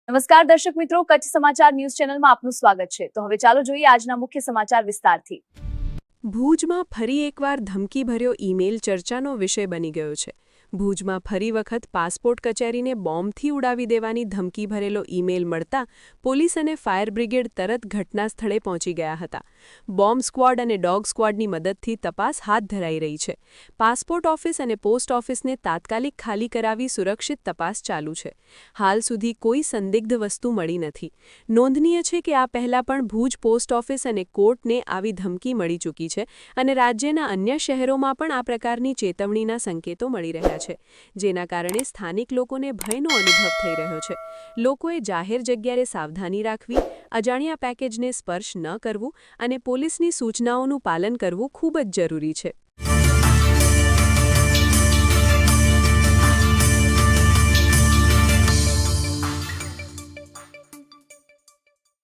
નમસ્કાર દર્શક મિત્રો, કચ્છ સમાચાર ન્યૂઝ ચેનલમાં આપનું સ્વાગત છે। તો હવે ચાલો જોઈએ આજના મુખ્ય સમાચાર વિસ્તારથી। ભુજમાં ફરી એકવાર ધમકીભર્યો ઈમેલ ચર્ચાનો વિષય બની ગયો છે। ભુજમાં ફરી વખત પાસપોર્ટ કચેરીને બોમ્બથી ઉડાવી દેવાની ધમકી ભરેલો ઈમેલ મળતા પોલીસ અને ફાયર બ્રિગેડ તરત ઘટના સ્થળે પહોંચી ગયા હતા। બોમ્બ સ્ક્વોડ અને ડોગ સ્ક્વોડની મદદથી તપાસ હાથ ધરાઈ રહી છે। પાસપોર્ટ ઓફિસ અને પોસ્ટ ઓફિસને તાત્કાલિક ખાલી કરાવી સુરક્ષિત તપાસ ચાલુ છે। હાલ સુધી કોઈ સંદિગ્ધ વસ્તુ મળી નથી। નોંધનીય છે કે આ પહેલા પણ ભુજ પોસ્ટ ઓફિસ અને કોર્ટને આવી ધમકી મળી ચૂકી છે અને રાજ્યના અન્ય શહેરોમાં પણ આ પ્રકારની ચેતવણીના સંકેતો મળી રહ્યા છે, જેના કારણે સ્થાનિક લોકોને ભયનો અનુભવ થઈ રહ્યો છે। લોકોએ જાહેર જગ્યાએ સાવધાની રાખવી, અજાણ્યા પેકેજને સ્પર્શ ન કરવું અને પોલીસની સૂચનાઓનું પાલન કરવું ખૂબ જ જરૂરી છે।